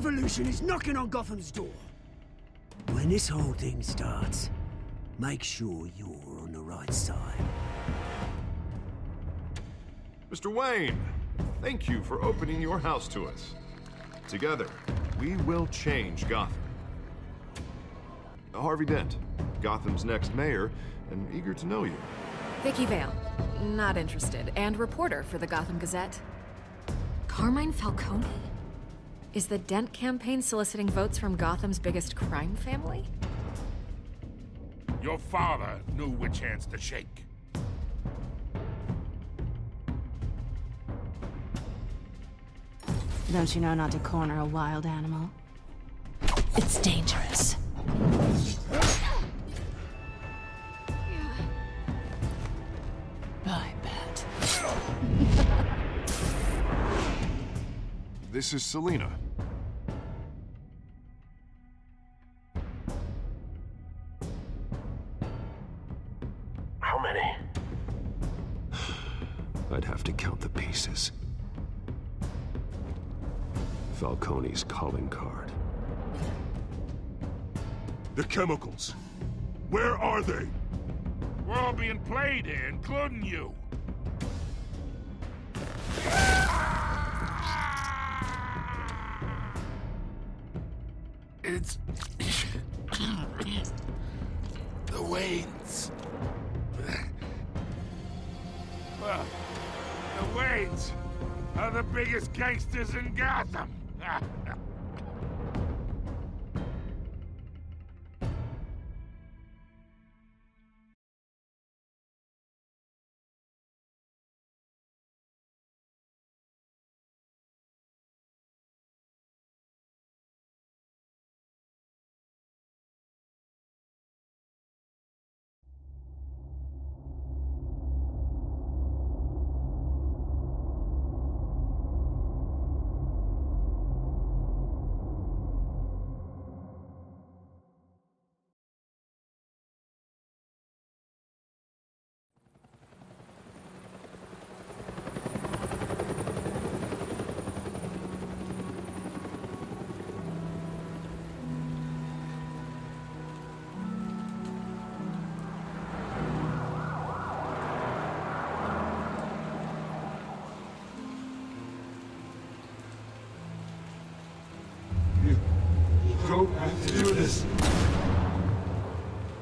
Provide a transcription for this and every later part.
revolution is knocking on Gotham's door. When this whole thing starts, make sure you're on the right side. Mr. Wayne, thank you for opening your house to us. Together, we will change Gotham. Harvey Dent, Gotham's next mayor, and eager to know you. Vicky Vale, not interested, and reporter for the Gotham Gazette. Carmine Falcone? Is the Dent campaign soliciting votes from Gotham's biggest crime family? Your father knew which hands to shake. Don't you know not to corner a wild animal? It's dangerous. I bet. This is Selina. How many? I'd have to count the pieces. Falcone's calling card. The chemicals. Where are they? We're all being played here, including you. It's... the Waynes. Well, the Waynes are the biggest gangsters in Gotham. Don't have to do this.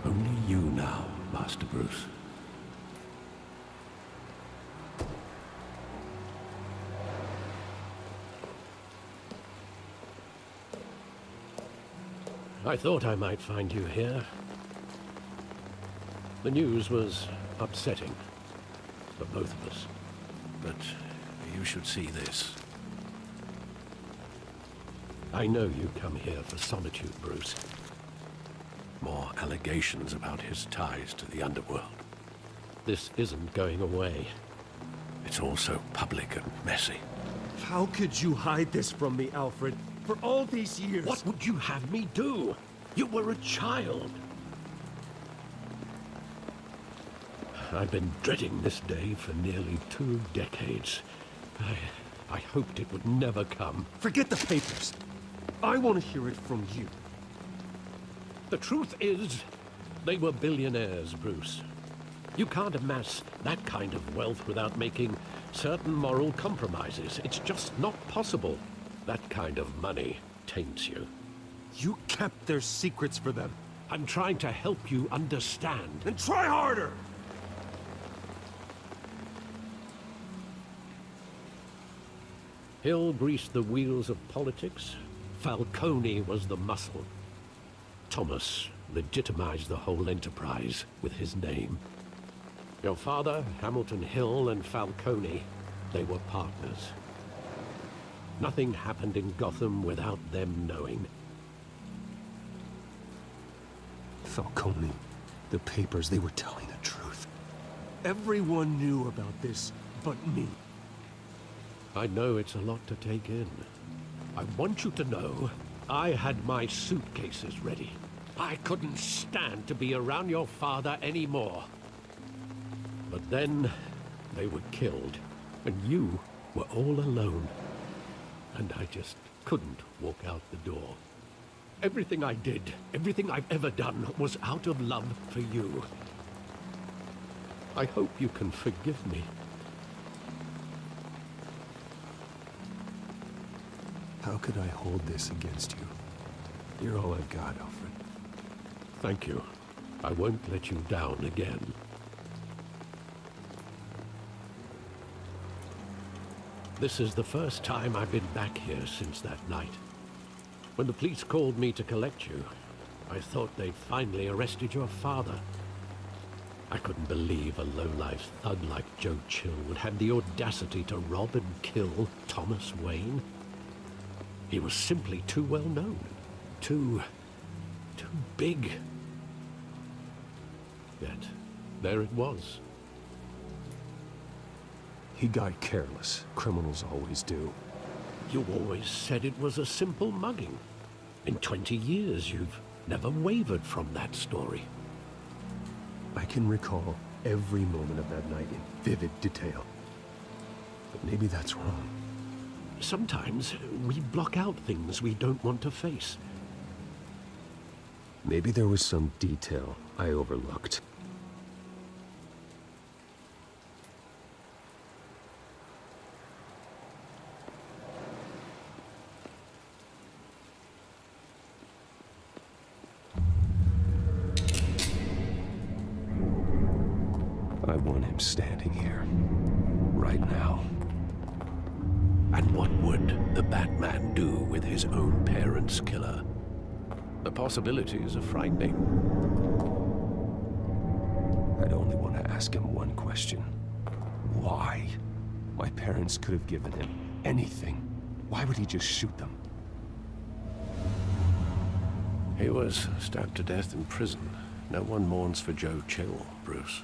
Only you now, Master Bruce. I thought I might find you here. The news was upsetting for both of us. But you should see this. I know you come here for solitude, Bruce. More allegations about his ties to the underworld. This isn't going away. It's all so public and messy. How could you hide this from me, Alfred? For all these years... What would you have me do? You were a child. I've been dreading this day for nearly 2 decades. I hoped it would never come. Forget the papers. I want to hear it from you. The truth is, they were billionaires, Bruce. You can't amass that kind of wealth without making certain moral compromises. It's just not possible. That kind of money taints you. You kept their secrets for them. I'm trying to help you understand. Then try harder! Hill greased the wheels of politics. Falcone was the muscle. Thomas legitimized the whole enterprise with his name. Your father, Hamilton Hill, and Falcone, they were partners. Nothing happened in Gotham without them knowing. Falcone, the papers, they were telling the truth. Everyone knew about this but me. I know it's a lot to take in. I want you to know, I had my suitcases ready. I couldn't stand to be around your father anymore. But then, they were killed, and you were all alone. And I just couldn't walk out the door. Everything I did, everything I've ever done, was out of love for you. I hope you can forgive me. How could I hold this against you? You're all I've got, Alfred. Thank you. I won't let you down again. This is the first time I've been back here since that night. When the police called me to collect you, I thought they'd finally arrested your father. I couldn't believe a low-life thug like Joe Chill would have the audacity to rob and kill Thomas Wayne. He was simply too well known. Too big. Yet, there it was. He got careless. Criminals always do. You always said it was a simple mugging. In 20 years, you've never wavered from that story. I can recall every moment of that night in vivid detail. But maybe that's wrong. Sometimes we block out things we don't want to face. Maybe there was some detail I overlooked. I want him standing here, right now. And what would the Batman do with his own parents' killer? The possibilities are frightening. I'd only want to ask him one question. Why? My parents could have given him anything. Why would he just shoot them? He was stabbed to death in prison. No one mourns for Joe Chill, Bruce.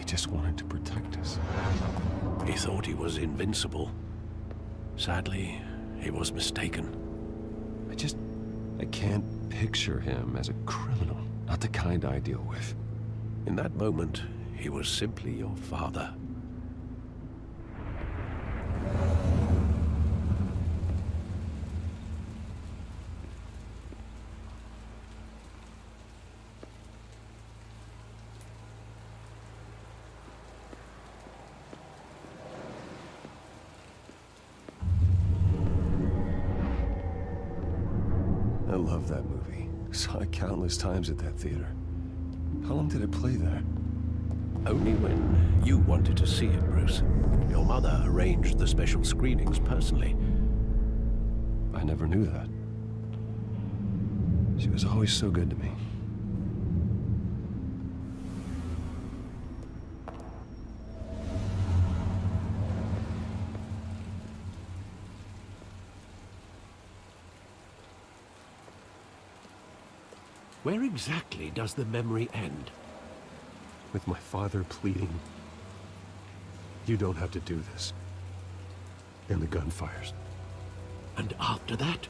Just wanted to protect us. He thought he was invincible. Sadly, he was mistaken. I can't picture him as a criminal. Not the kind I deal with. In that moment, he was simply your father. I love that movie. Saw it countless times at that theater. How long did it play there? Only when you wanted to see it, Bruce. Your mother arranged the special screenings personally. I never knew that. She was always so good to me. Where exactly does the memory end? With my father pleading, "You don't have to do this." And the gun fires. And after that?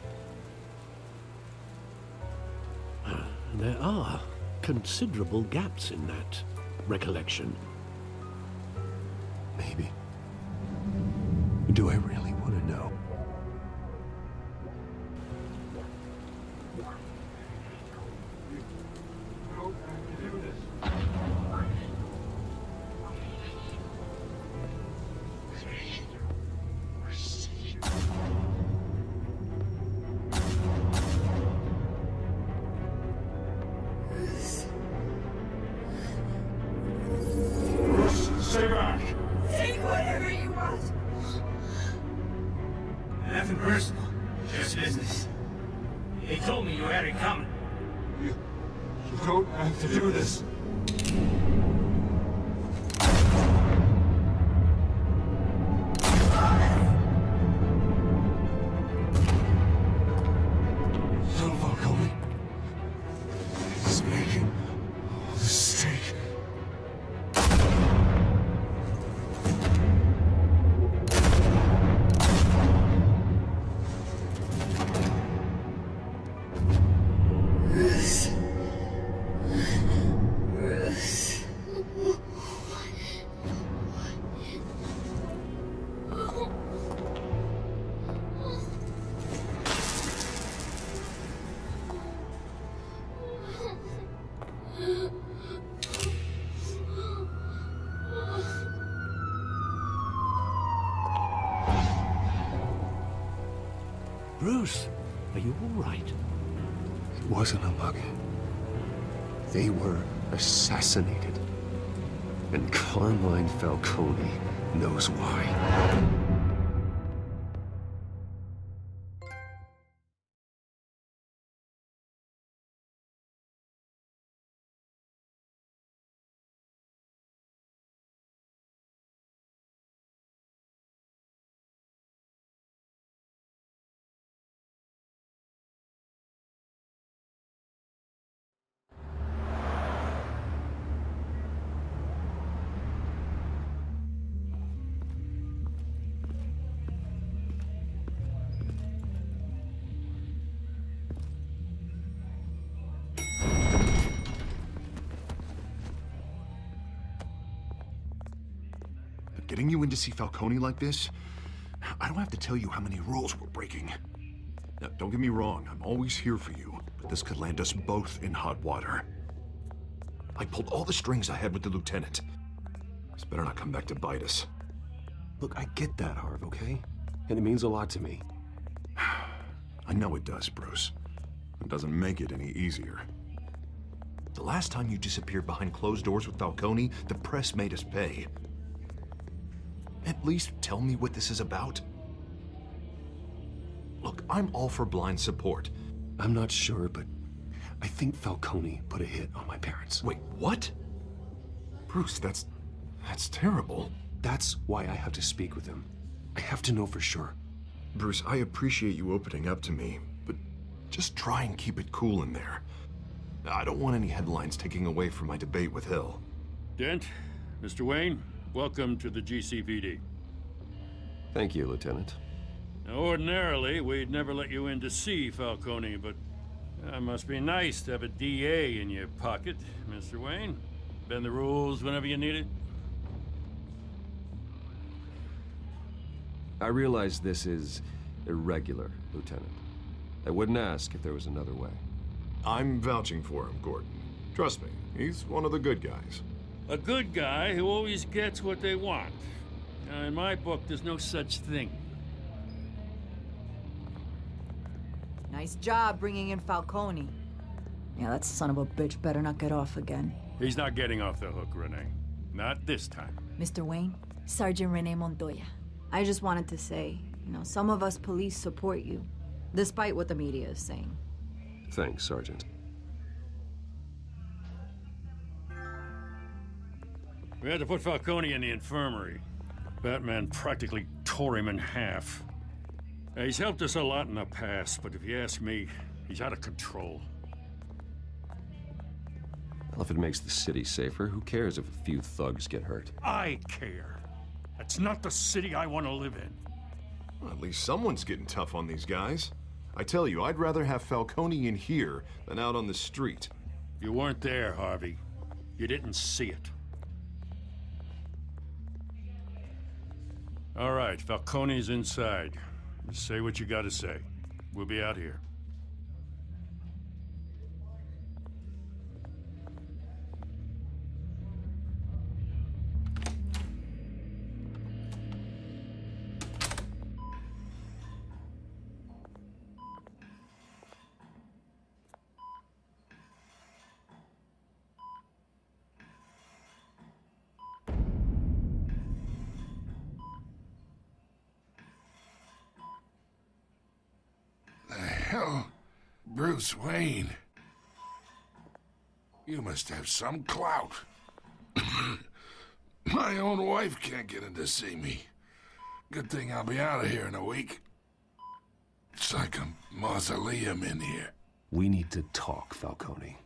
There are considerable gaps in that recollection. Maybe. Do I really want to know? Stay back! Take whatever you want. Nothing personal, just business. He told me you had it coming. You don't have to do this. Don't follow me. He's making a mistake. Bruce, are you all right? It wasn't a mugging. They were assassinated. And Carmine Falcone knows why. Getting you in to see Falcone like this? I don't have to tell you how many rules we're breaking. Now, don't get me wrong, I'm always here for you, but this could land us both in hot water. I pulled all the strings I had with the lieutenant. This better not come back to bite us. Look, I get that, Harv, okay? And it means a lot to me. I know it does, Bruce. It doesn't make it any easier. The last time you disappeared behind closed doors with Falcone, the press made us pay. At least tell me what this is about. Look, I'm all for blind support. I'm not sure, but I think Falcone put a hit on my parents. Wait, what? Bruce, that's terrible. That's why I have to speak with him. I have to know for sure. Bruce, I appreciate you opening up to me, but just try and keep it cool in there. I don't want any headlines taking away from my debate with Hill. Dent, Mr. Wayne, welcome to the GCPD. Thank you, Lieutenant. Now, ordinarily, we'd never let you in to see Falcone, but it must be nice to have a DA in your pocket, Mr. Wayne. Bend the rules whenever you need it. I realize this is irregular, Lieutenant. I wouldn't ask if there was another way. I'm vouching for him, Gordon. Trust me, he's one of the good guys. A good guy who always gets what they want. Now, in my book, there's no such thing. Nice job bringing in Falcone. Yeah, that son of a bitch better not get off again. He's not getting off the hook, Renee. Not this time. Mr. Wayne, Sergeant Renee Montoya. I just wanted to say, some of us police support you, despite what the media is saying. Thanks, Sergeant. We had to put Falcone in the infirmary. Batman practically tore him in half. He's helped us a lot in the past, but if you ask me, he's out of control. Well, if it makes the city safer, who cares if a few thugs get hurt? I care. That's not the city I want to live in. Well, at least someone's getting tough on these guys. I tell you, I'd rather have Falcone in here than out on the street. You weren't there, Harvey. You didn't see it. All right, Falcone's inside. Say what you gotta say. We'll be out here. Hell, Bruce Wayne. You must have some clout. My own wife can't get in to see me. Good thing I'll be out of here in a week. It's like a mausoleum in here. We need to talk, Falcone.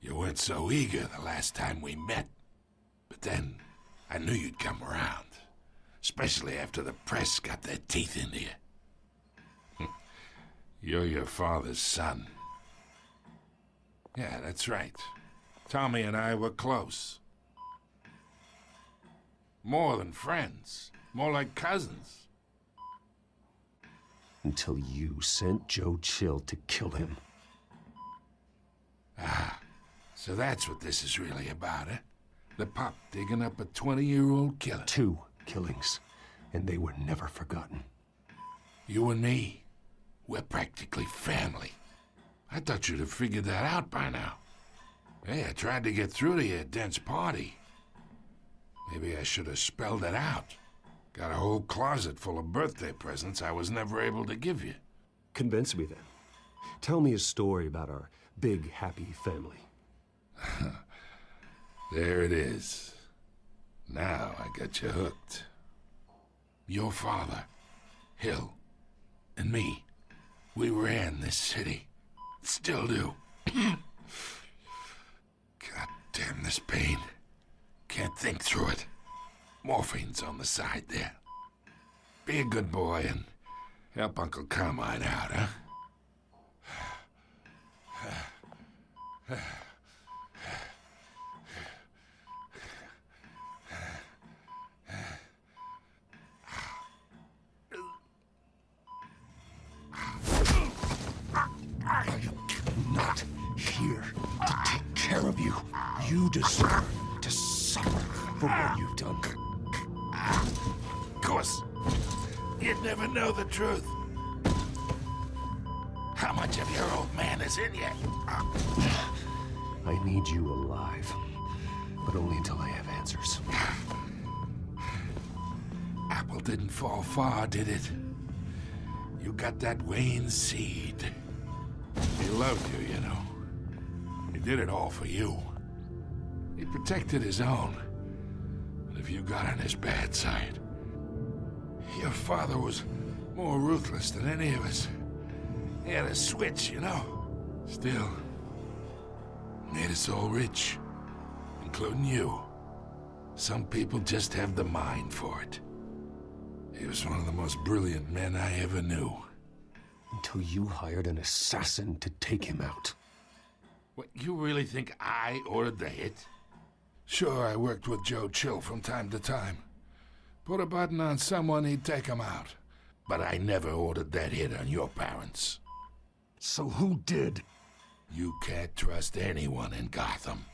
You weren't so eager the last time we met. But then, I knew you'd come around. Especially after the press got their teeth into you. You're your father's son. Yeah, that's right. Tommy and I were close. More than friends. More like cousins. Until you sent Joe Chill to kill him. Ah, so that's what this is really about, eh? The pop digging up a 20-year-old killer. 2 killings, and they were never forgotten. You and me. We're practically family. I thought you'd have figured that out by now. Hey, I tried to get through to your dense party. Maybe I should have spelled it out. Got a whole closet full of birthday presents I was never able to give you. Convince me then. Tell me a story about our big, happy family. There it is. Now I got you hooked. Your father, Hill, and me, we ran this city. Still do. God damn this pain. Can't think through it. Morphine's on the side there. Be a good boy and help Uncle Carmine out, huh? I am not here to take care of you. You deserve to suffer for what you've done. Of course, you'd never know the truth. How much of your old man is in you? I need you alive, but only until I have answers. Apple didn't fall far, did it? You got that Wayne seed. He loved you, you know. He did it all for you. He protected his own. But if you got on his bad side, your father was more ruthless than any of us. He had a switch, you know. Still, made us all rich, including you. Some people just have the mind for it. He was one of the most brilliant men I ever knew. Until you hired an assassin to take him out. What, you really think I ordered the hit? Sure, I worked with Joe Chill from time to time. Put a button on someone, he'd take him out. But I never ordered that hit on your parents. So who did? You can't trust anyone in Gotham.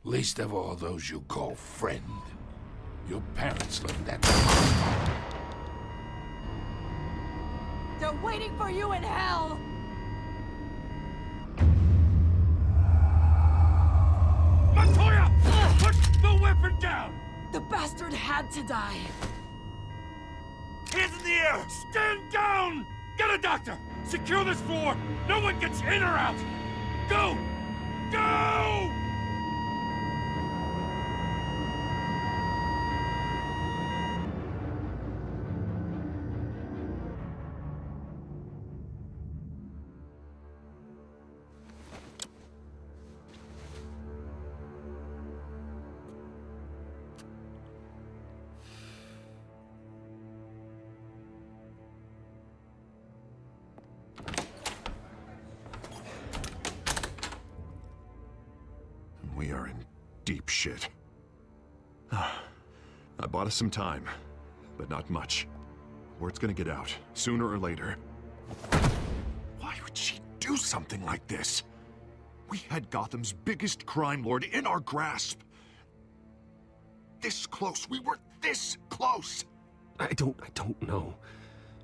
Least of all those you call friend. Your parents learned that. They're waiting for you in hell! Montoya! Put the weapon down! The bastard had to die. Hands in the air! Stand down! Get a doctor! Secure this floor! No one gets in or out! Go! Go! We are in deep shit. I bought us some time, but not much. Word's gonna get out, sooner or later. Why would she do something like this? We had Gotham's biggest crime lord in our grasp. This close, we were this close! I don't know.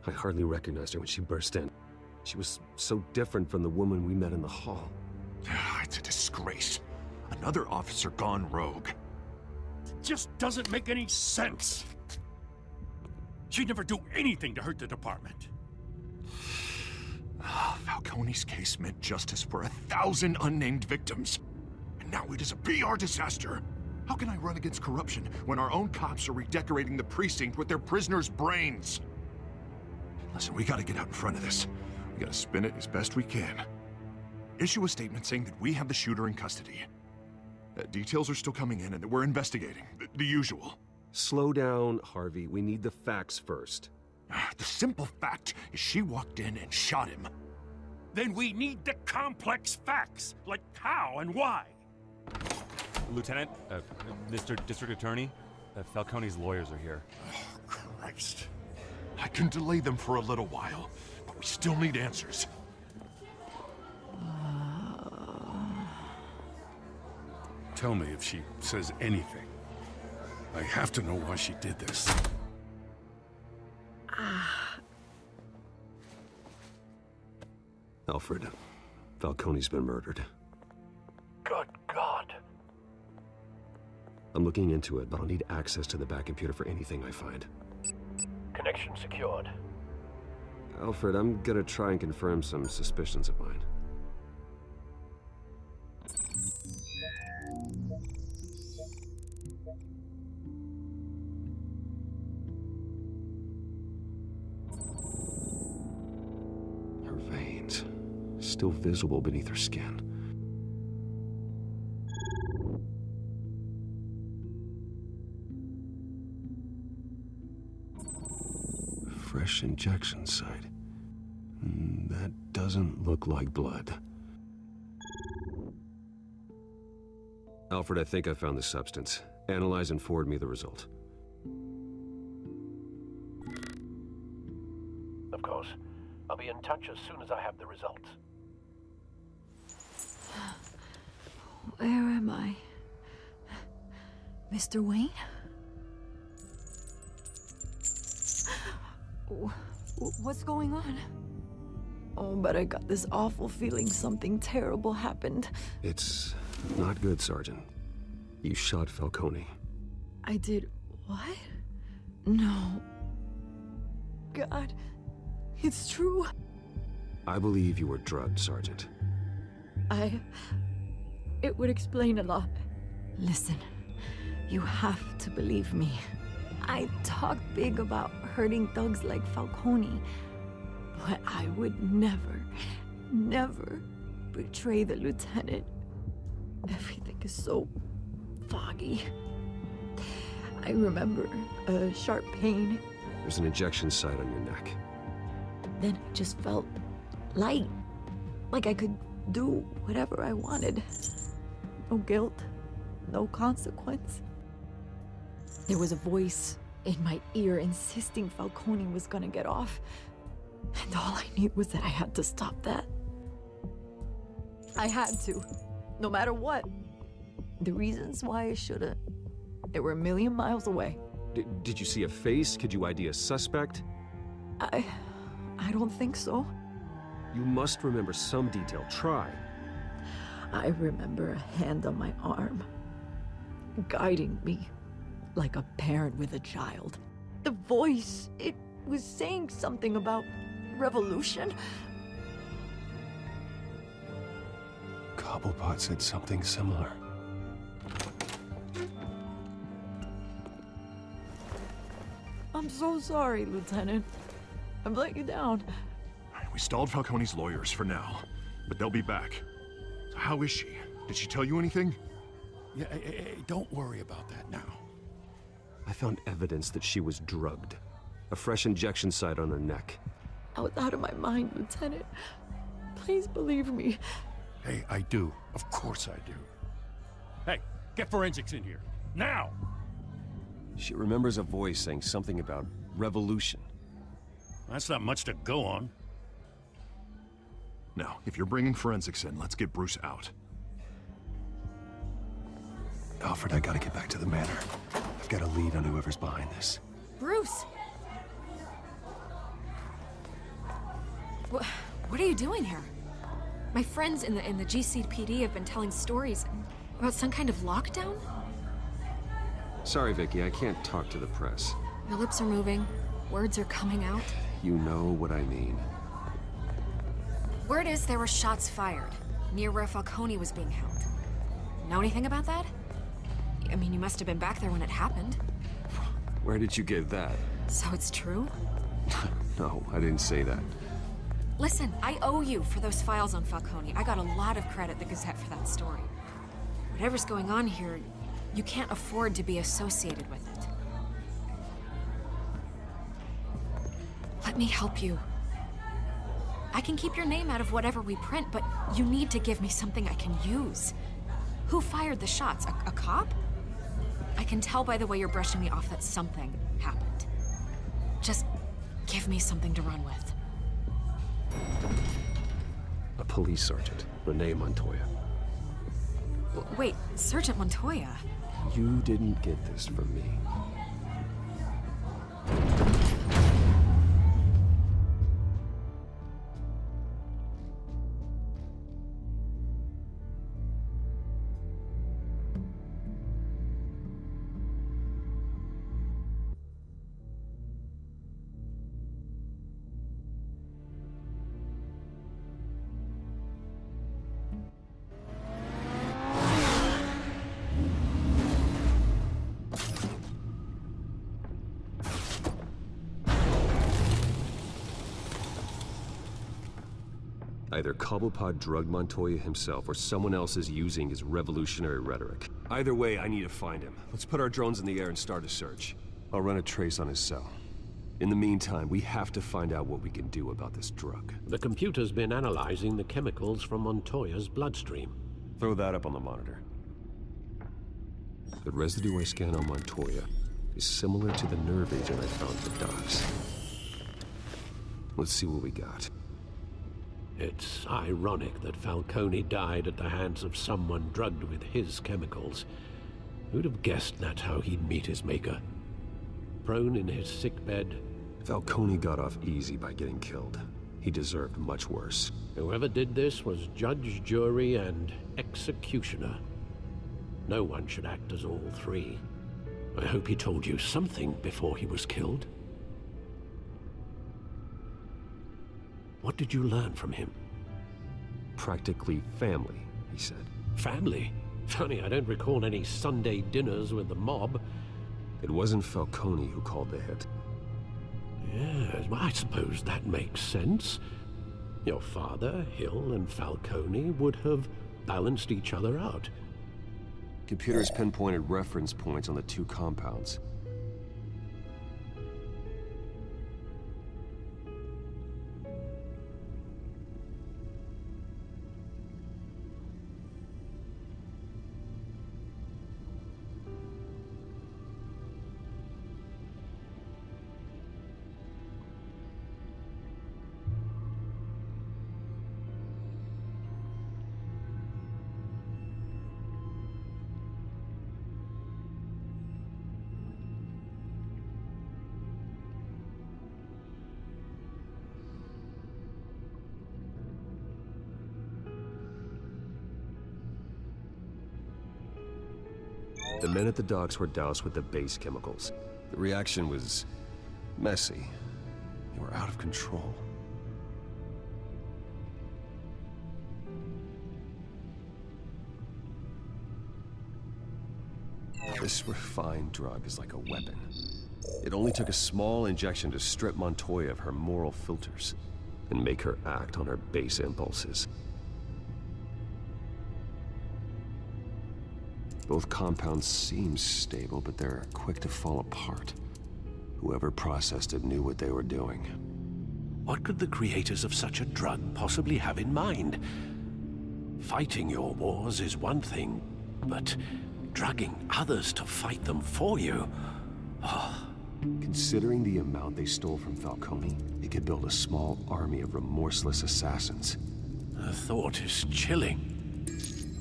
I hardly recognized her when she burst in. She was so different from the woman we met in the hall. It's a disgrace. Another officer gone rogue. It just doesn't make any sense. She'd never do anything to hurt the department. Falcone's case meant justice for 1,000 unnamed victims. And now it is a PR disaster. How can I run against corruption when our own cops are redecorating the precinct with their prisoners' brains? Listen, we gotta get out in front of this. We gotta spin it as best we can. Issue a statement saying that we have the shooter in custody. Details are still coming in and that we're investigating. The usual. Slow down, Harvey. We need the facts first. The simple fact is she walked in and shot him. Then we need the complex facts, like how and why. Lieutenant, Mr. District Attorney, Falcone's lawyers are here. Oh, Christ. I can delay them for a little while, but we still need answers. Tell me if she says anything. I have to know why she did this. Alfred, Falcone's been murdered. Good God. I'm looking into it, but I'll need access to the back computer for anything I find. Connection secured. Alfred, I'm gonna try and confirm some suspicions of mine. Her veins, still visible beneath her skin. Fresh injection site. That doesn't look like blood. Alfred, I think I found the substance. Analyze and forward me the result. Of course. I'll be in touch as soon as I have the results. Where am I? Mr. Wayne? What's going on? Oh, but I got this awful feeling something terrible happened. It's not good, Sergeant. You shot Falcone. I did what? No. God, it's true. I believe you were drugged, Sergeant. It would explain a lot. Listen, you have to believe me. I talk big about hurting thugs like Falcone, but I would never, never betray the lieutenant. Everything is so foggy. I remember a sharp pain. There's an injection site on your neck. Then I just felt light, like I could do whatever I wanted. No guilt, no consequence. There was a voice in my ear insisting Falcone was gonna get off. And all I knew was that I had to stop that. I had to, no matter what. The reasons why I shouldn't, they were a million miles away. Did you see a face? Could you ID a suspect? I don't think so. You must remember some detail. Try. I remember a hand on my arm, guiding me like a parent with a child. The voice, it was saying something about revolution. Cobblepot said something similar. I'm so sorry, Lieutenant. I've let you down. We stalled Falcone's lawyers for now, but they'll be back. So how is she? Did she tell you anything? Yeah, hey, don't worry about that now. I found evidence that she was drugged. A fresh injection site on her neck. I was out of my mind, Lieutenant. Please believe me. Hey, I do. Of course I do. Hey, get forensics in here. Now! She remembers a voice saying something about revolution. That's not much to go on. Now, if you're bringing forensics in, let's get Bruce out. Alfred, I gotta get back to the manor. I've got a lead on whoever's behind this. Bruce! What are you doing here? My friends in the GCPD have been telling stories about some kind of lockdown? Sorry, Vicky, I can't talk to the press. Your lips are moving. Words are coming out. You know what I mean. Word is there were shots fired near where Falcone was being held. Know anything about that? I mean, you must have been back there when it happened. Where did you get that? So it's true? No, I didn't say that. Listen, I owe you for those files on Falcone. I got a lot of credit at the Gazette for that story. Whatever's going on here, you can't afford to be associated with it. Let me help you. I can keep your name out of whatever we print, but you need to give me something I can use. Who fired the shots? A cop? I can tell by the way you're brushing me off that something happened. Just give me something to run with. A police sergeant, Renee Montoya. Wait, Sergeant Montoya? You didn't get this from me. Either Cobblepot drugged Montoya himself, or someone else is using his revolutionary rhetoric. Either way, I need to find him. Let's put our drones in the air and start a search. I'll run a trace on his cell. In the meantime, we have to find out what we can do about this drug. The computer's been analyzing the chemicals from Montoya's bloodstream. Throw that up on the monitor. The residue I scan on Montoya is similar to the nerve agent I found at the docks. Let's see what we got. It's ironic that Falcone died at the hands of someone drugged with his chemicals. Who'd have guessed that's how he'd meet his maker? Prone in his sickbed. Falcone got off easy by getting killed. He deserved much worse. Whoever did this was judge, jury, and executioner. No one should act as all three. I hope he told you something before he was killed. What did you learn from him? Practically family, he said. Family? Funny, I don't recall any Sunday dinners with the mob. It wasn't Falcone who called the hit. Yes, well, I suppose that makes sense. Your father, Hill, and Falcone would have balanced each other out. Computers pinpointed reference points on the two compounds. The men at the docks were doused with the base chemicals. The reaction was messy. They were out of control. This refined drug is like a weapon. It only took a small injection to strip Montoya of her moral filters and make her act on her base impulses. Both compounds seem stable, but they're quick to fall apart. Whoever processed it knew what they were doing. What could the creators of such a drug possibly have in mind? Fighting your wars is one thing, but drugging others to fight them for you? Oh. Considering the amount they stole from Falcone, they could build a small army of remorseless assassins. The thought is chilling.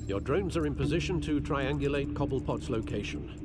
Your drones are in position to triangulate Cobblepot's location.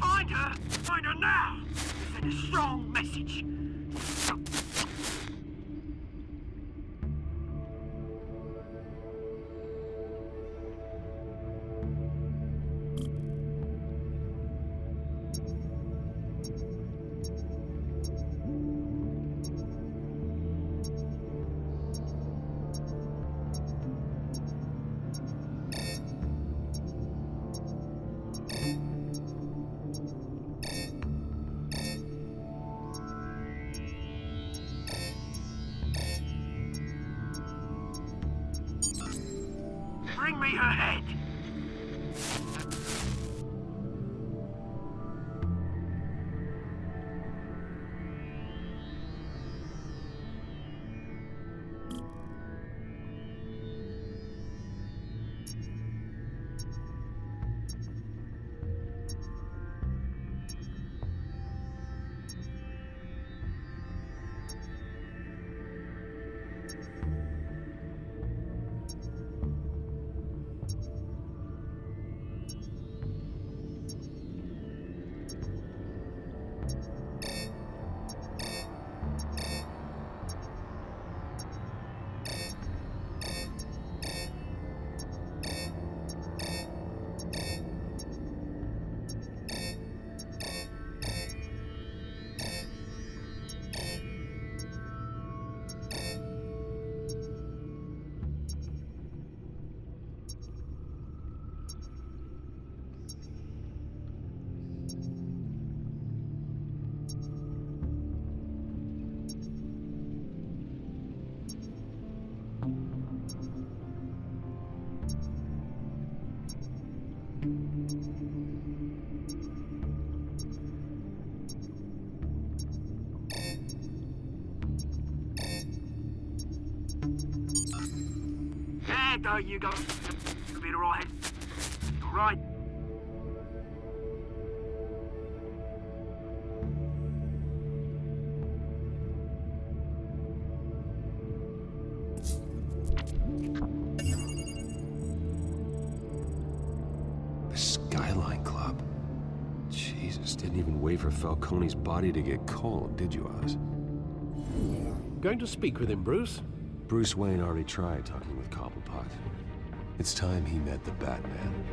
Find her! Find her now! Send a strong message. Bring me her head! There you go. You'll be alright. Right. The Skyline Club. Jesus, didn't even wait for Falcone's body to get cold, did you, Oz? Going to speak with him, Bruce? Bruce Wayne already tried talking with Cobblepot. It's time he met the Batman.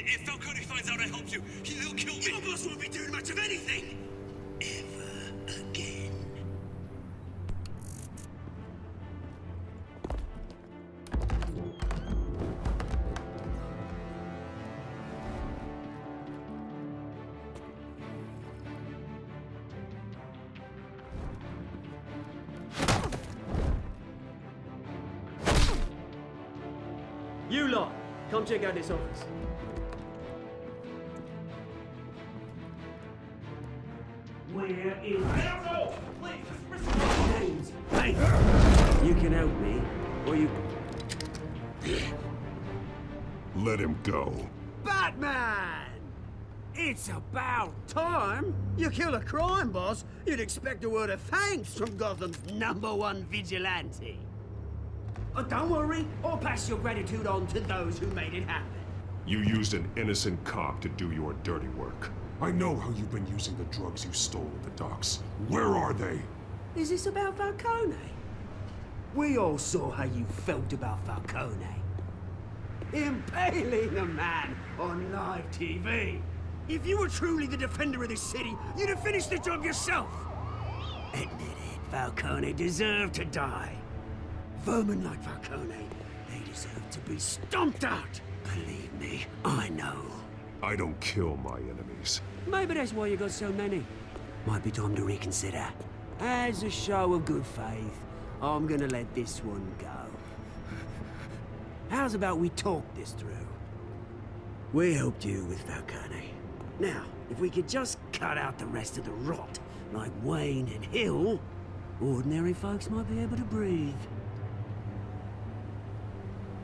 If Falcone finds out I helped you, he'll kill me. Your boss won't be doing much of anything. Ever again. You lot, come check out this office. Where is No! Please, James? Hey! You can help me, or you... Let him go. Batman! It's about time. You kill a crime boss, you'd expect a word of thanks from Gotham's #1 vigilante. But don't worry, I'll pass your gratitude on to those who made it happen. You used an innocent cop to do your dirty work. I know how you've been using the drugs you stole at the docks. Where are they? Is this about Falcone? We all saw how you felt about Falcone. Impaling a man on live TV. If you were truly the defender of this city, you'd have finished the job yourself. Admit it, Falcone deserved to die. Vermin like Falcone, they deserve to be stomped out. Believe me, I know. I don't kill my enemies. Maybe that's why you got so many. Might be time to reconsider. As a show of good faith, I'm gonna let this one go. How's about we talk this through? We helped you with Falcone. Now, if we could just cut out the rest of the rot, like Wayne and Hill, ordinary folks might be able to breathe.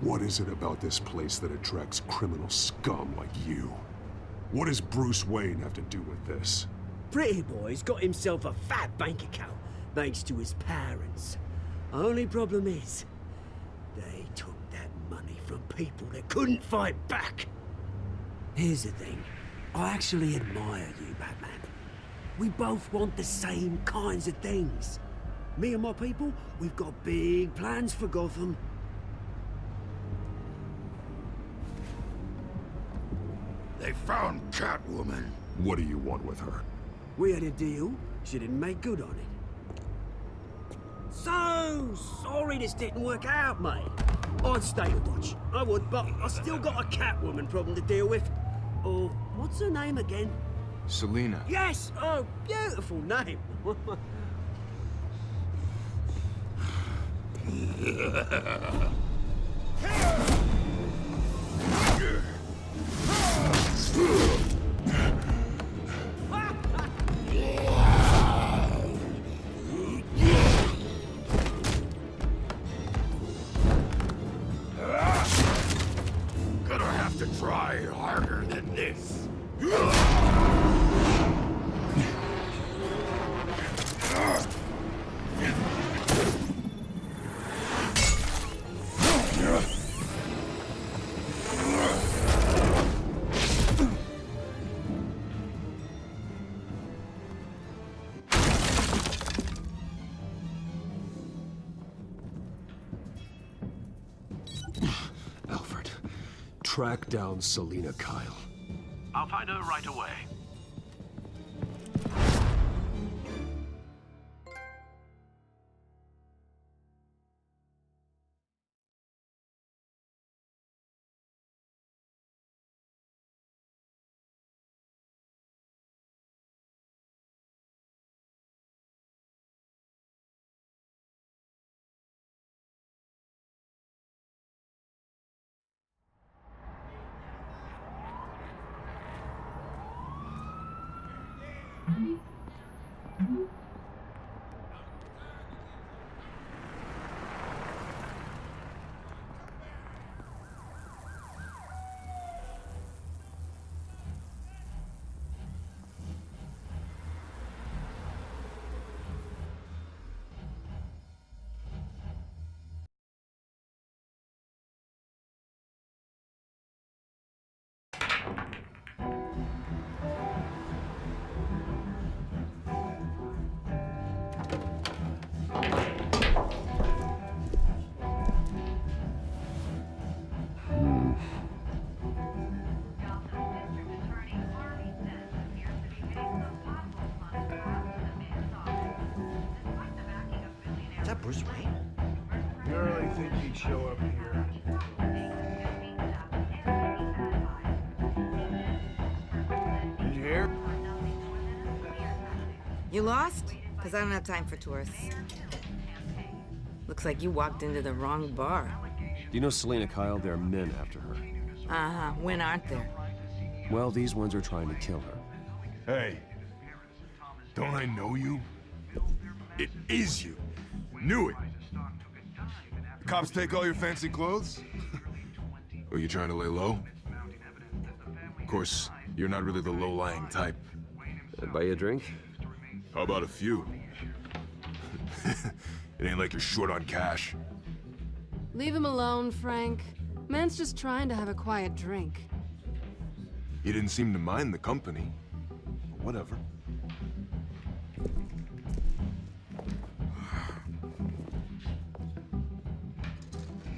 What is it about this place that attracts criminal scum like you? What does Bruce Wayne have to do with this? Pretty Boy's got himself a fat bank account, thanks to his parents. Only problem is, they took that money from people that couldn't fight back. Here's the thing. I actually admire you, Batman. We both want the same kinds of things. Me and my people, we've got big plans for Gotham. They found Catwoman. What do you want with her? We had a deal. She didn't make good on it. So sorry this didn't work out, mate. I'd stay to watch. I would, but I still got a Catwoman problem to deal with. Oh, what's her name again? Selina. Yes! Oh, beautiful name. Gonna have to try harder than this. Alfred, track down Selina Kyle. I'll find her right away. Is that Bruce Wayne? You really think he'd show up here? Did you hear? You lost? Because I don't have time for tourists. Looks like you walked into the wrong bar. Do you know Selina Kyle? There are men after her. Uh-huh. When aren't there? Well, these ones are trying to kill her. Hey, don't I know you? It is you. Knew it. The cops take all your fancy clothes? Are you trying to lay low? Of course, you're not really the low-lying type. Buy you a drink? How about a few? It ain't like you're short on cash. Leave him alone, Frank. Man's just trying to have a quiet drink. He didn't seem to mind the company. But whatever.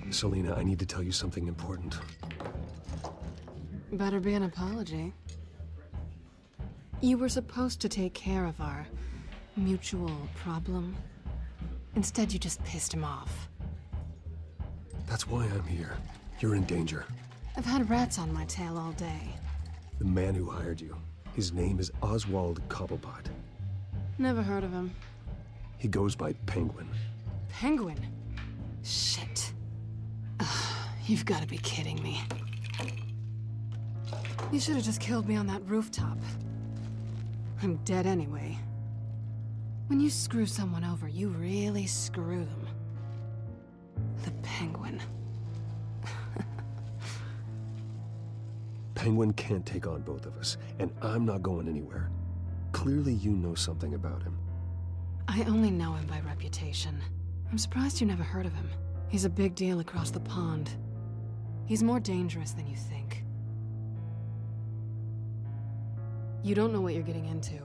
Selina, I need to tell you something important. Better be an apology. You were supposed to take care of our mutual problem. Instead, you just pissed him off. That's why I'm here. You're in danger. I've had rats on my tail all day. The man who hired you, his name is Oswald Cobblepot. Never heard of him. He goes by Penguin. Penguin? Shit. You've got to be kidding me. You should have just killed me on that rooftop. I'm dead anyway. When you screw someone over, you really screw them. The Penguin. Penguin can't take on both of us, and I'm not going anywhere. Clearly you know something about him. I only know him by reputation. I'm surprised you never heard of him. He's a big deal across the pond. He's more dangerous than you think. You don't know what you're getting into.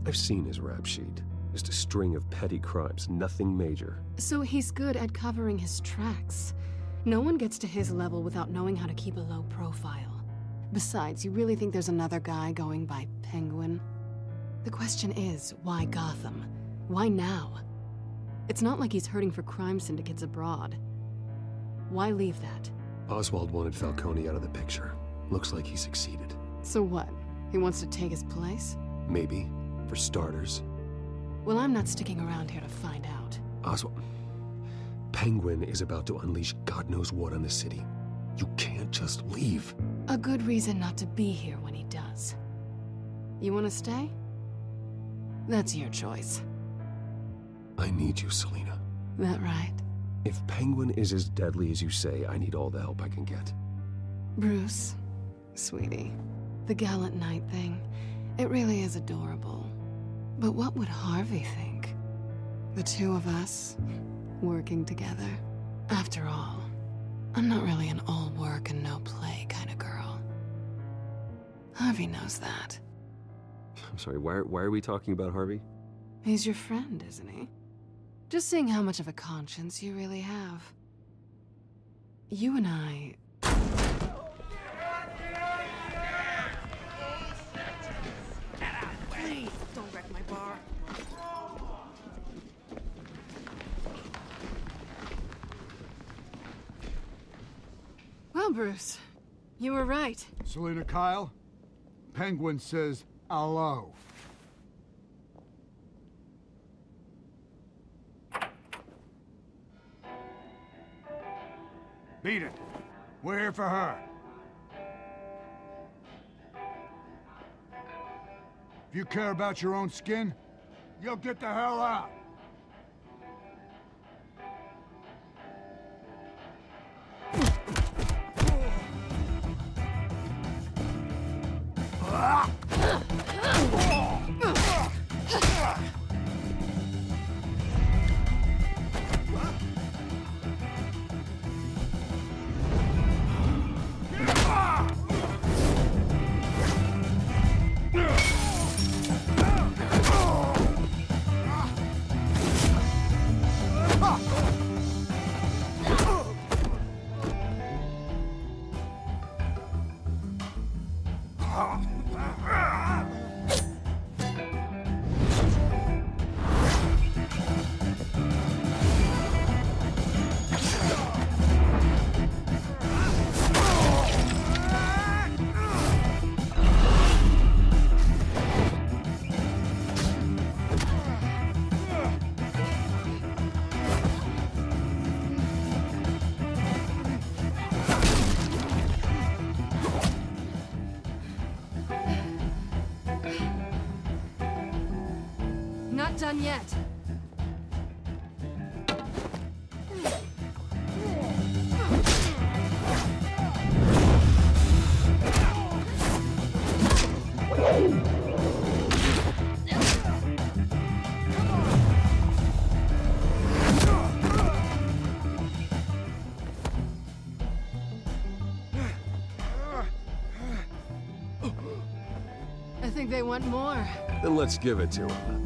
I've seen his rap sheet. Just a string of petty crimes, nothing major. So he's good at covering his tracks. No one gets to his level without knowing how to keep a low profile. Besides, you really think there's another guy going by Penguin? The question is, why Gotham? Why now? It's not like he's hurting for crime syndicates abroad. Why leave that? Oswald wanted Falcone out of the picture. Looks like he succeeded. So what? He wants to take his place? Maybe, for starters. Well, I'm not sticking around here to find out. Oswald... Penguin is about to unleash God knows what on the city. You can't just leave. A good reason not to be here when he does. You want to stay? That's your choice. I need you, Selina. That right? If Penguin is as deadly as you say, I need all the help I can get. Bruce, sweetie, the gallant knight thing, it really is adorable. But what would Harvey think? The two of us, working together. After all, I'm not really an all work and no play kind of girl. Harvey knows that. I'm sorry, why are we talking about Harvey? He's your friend, isn't he? Just seeing how much of a conscience you really have. You and I... Please, don't wreck my bar. Well, Bruce, you were right. Selina Kyle, Penguin says hello. Beat it. We're here for her. If you care about your own skin, you'll get the hell out. Not done yet. I think they want more. Then let's give it to him.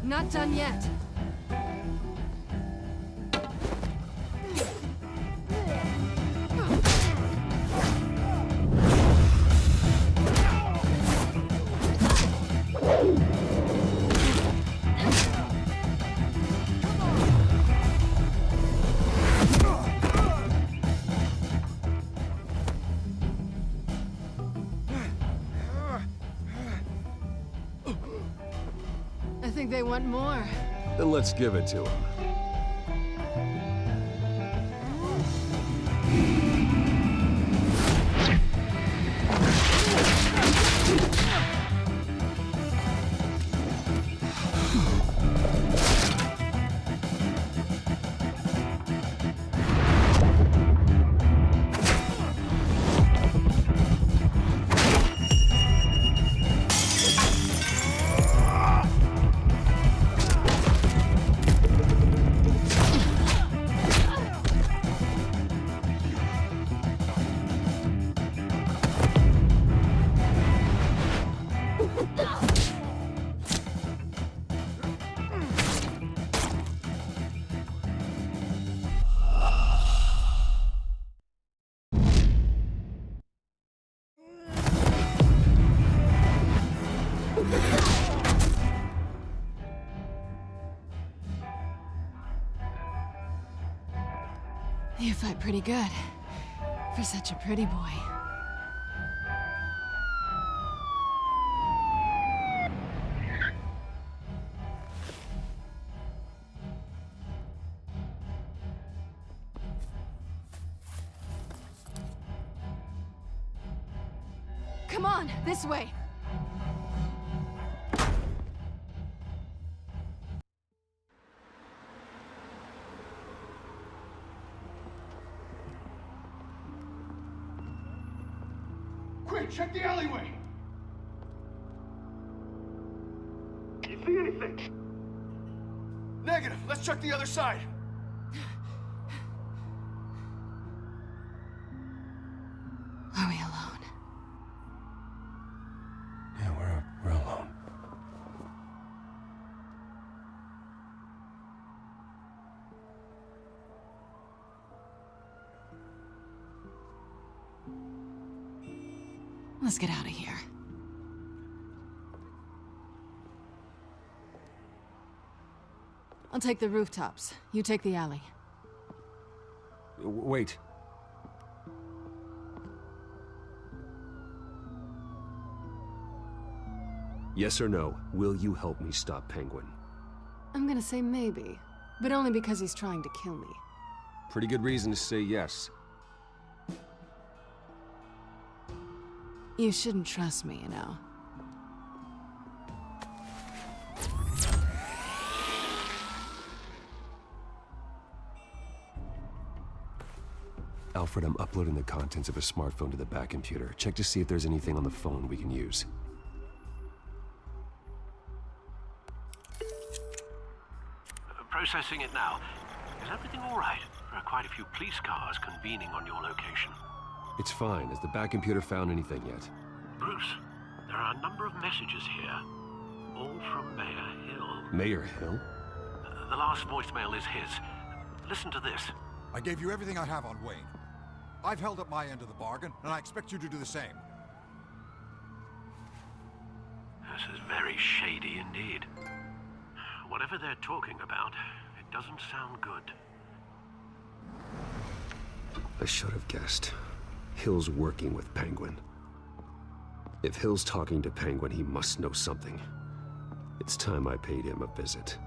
Not done yet. I think they want more. Then let's give it to them. You fight pretty good. For such a pretty boy. Come on, this way. Quick, check the alleyway! You see anything? Negative. Let's check the other side. Are we alone? Yeah, we're alone. Let's get out of here. I'll take the rooftops. You take the alley. Wait. Yes or no, will you help me stop Penguin? I'm gonna say maybe, but only because he's trying to kill me. Pretty good reason to say yes. You shouldn't trust me, you know. Alfred, I'm uploading the contents of a smartphone to the back computer. Check to see if there's anything on the phone we can use. Processing it now. Is everything all right? There are quite a few police cars convening on your location. It's fine. Has the back computer found anything yet? Bruce, there are a number of messages here. All from Mayor Hill. Mayor Hill? The last voicemail is his. Listen to this. I gave you everything I have on Wayne. I've held up my end of the bargain, and I expect you to do the same. This is very shady indeed. Whatever they're talking about, it doesn't sound good. I should have guessed. Hill's working with Penguin. If Hill's talking to Penguin, he must know something. It's time I paid him a visit.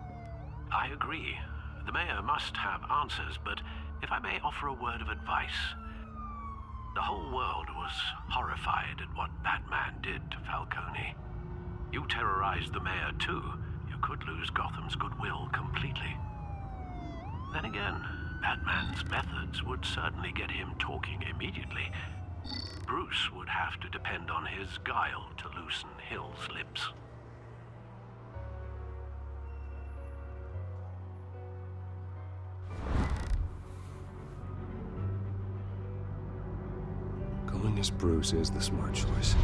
I agree. The mayor must have answers, but if I may offer a word of advice. The whole world was horrified at what Batman did to Falcone. You terrorized the mayor too. You could lose Gotham's goodwill completely. Then again, Batman's methods would certainly get him talking immediately. Bruce would have to depend on his guile to loosen Hill's lips. Going as Bruce is the smart choice.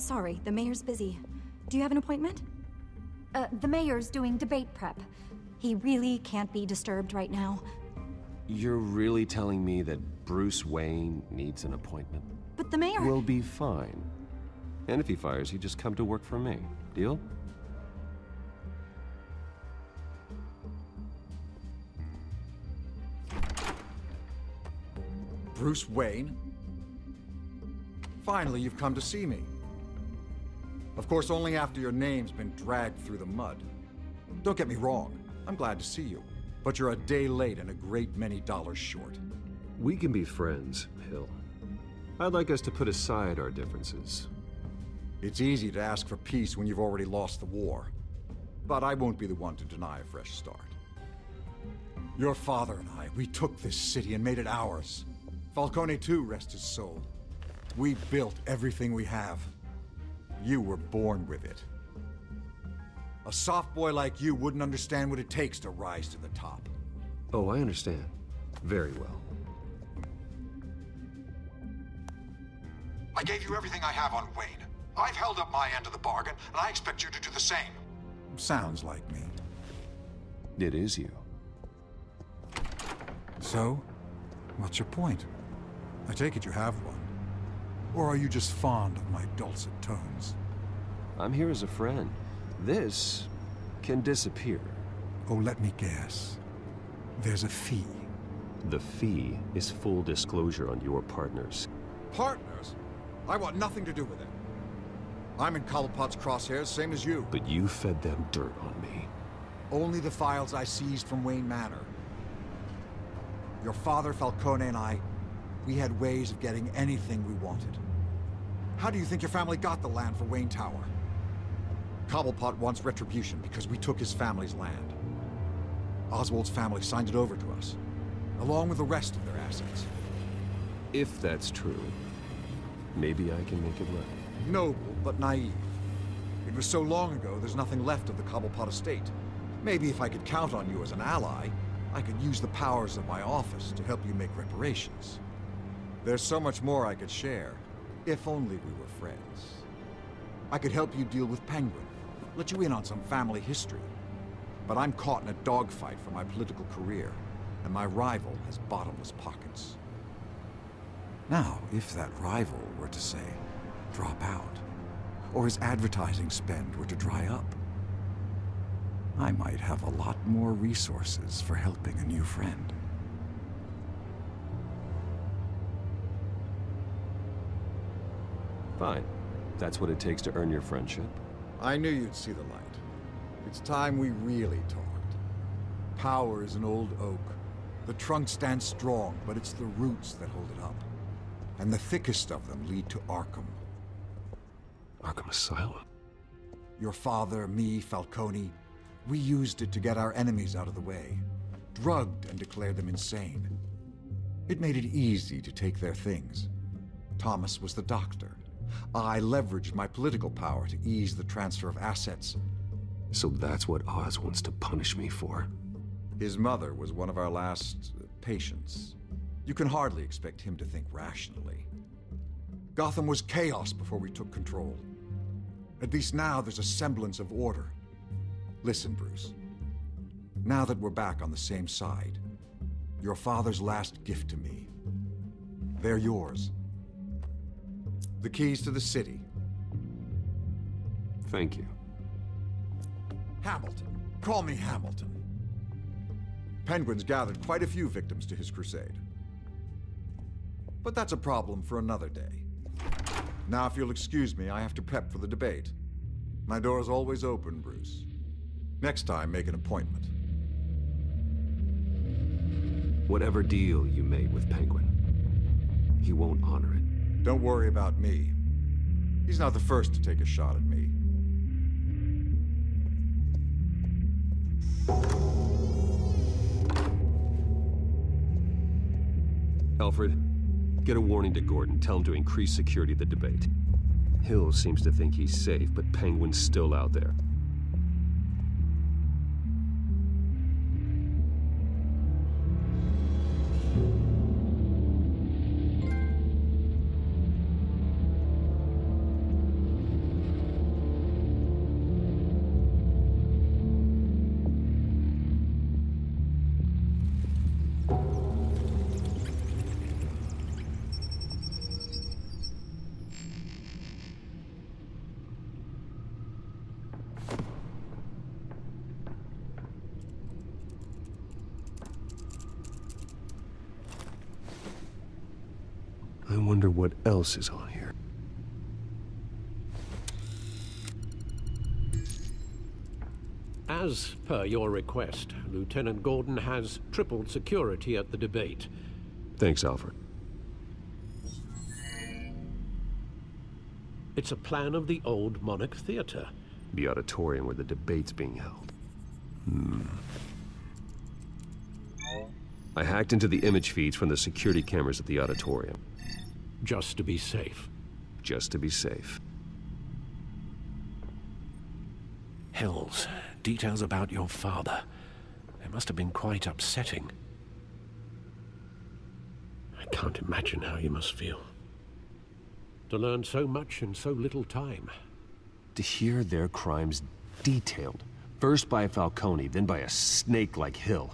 sorry, the mayor's busy. Do you have an appointment? The mayor's doing debate prep. He really can't be disturbed right now. You're really telling me that Bruce Wayne needs an appointment? But the mayor... We'll be fine. And if he fires you, just come to work for me. Deal? Bruce Wayne? Finally, you've come to see me. Of course, only after your name's been dragged through the mud. Don't get me wrong, I'm glad to see you. But you're a day late and a great many dollars short. We can be friends, Hill. I'd like us to put aside our differences. It's easy to ask for peace when you've already lost the war. But I won't be the one to deny a fresh start. Your father and I, we took this city and made it ours. Falcone too, rest his soul. We built everything we have. You were born with it. A soft boy like you wouldn't understand what it takes to rise to the top. Oh, I understand. Very well. I gave you everything I have on Wayne. I've held up my end of the bargain, and I expect you to do the same. Sounds like me. It is you. So, what's your point? I take it you have one. Or are you just fond of my dulcet tones? I'm here as a friend. This can disappear. Oh, let me guess. There's a fee. The fee is full disclosure on your partners. Partners? I want nothing to do with it. I'm in Cobblepot's crosshairs, same as you. But you fed them dirt on me. Only the files I seized from Wayne Manor. Your father, Falcone, and I, we had ways of getting anything we wanted. How do you think your family got the land for Wayne Tower? Cobblepot wants retribution because we took his family's land. Oswald's family signed it over to us, along with the rest of their assets. If that's true, maybe I can make it right. Noble, but naive. It was so long ago, there's nothing left of the Cobblepot estate. Maybe if I could count on you as an ally, I could use the powers of my office to help you make reparations. There's so much more I could share, if only we were friends. I could help you deal with Penguin, let you in on some family history. But I'm caught in a dogfight for my political career, and my rival has bottomless pockets. Now, if that rival were to say, drop out, or his advertising spend were to dry up, I might have a lot more resources for helping a new friend. Fine. That's what it takes to earn your friendship. I knew you'd see the light. It's time we really talked. Power is an old oak. The trunk stands strong, but it's the roots that hold it up. And the thickest of them lead to Arkham. Arkham Asylum? Your father, me, Falcone, we used it to get our enemies out of the way. Drugged and declared them insane. It made it easy to take their things. Thomas was the doctor. I leveraged my political power to ease the transfer of assets. So that's what Oz wants to punish me for? His mother was one of our last patients. You can hardly expect him to think rationally. Gotham was chaos before we took control. At least now there's a semblance of order. Listen, Bruce. Now that we're back on the same side, your father's last gift to me, they're yours. The keys to the city. Thank you. Hamilton. Call me Hamilton. Penguin's gathered quite a few victims to his crusade. But that's a problem for another day. Now, if you'll excuse me, I have to prep for the debate. My door is always open, Bruce. Next time, make an appointment. Whatever deal you made with Penguin, he won't honor it. Don't worry about me. He's not the first to take a shot at me. Alfred, get a warning to Gordon. Tell him to increase security at the debate. Hill seems to think he's safe, but Penguin's still out there. I wonder what else is on here. As per your request, Lieutenant Gordon has tripled security at the debate. Thanks, Alfred. It's a plan of the old Monarch Theater. The auditorium where the debate's being held. I hacked into the image feeds from the security cameras at the auditorium. Just to be safe. Just to be safe. Hells, details about your father. They must have been quite upsetting. I can't imagine how you must feel. To learn so much in so little time. To hear their crimes detailed, first by Falcone, then by a snake like Hill.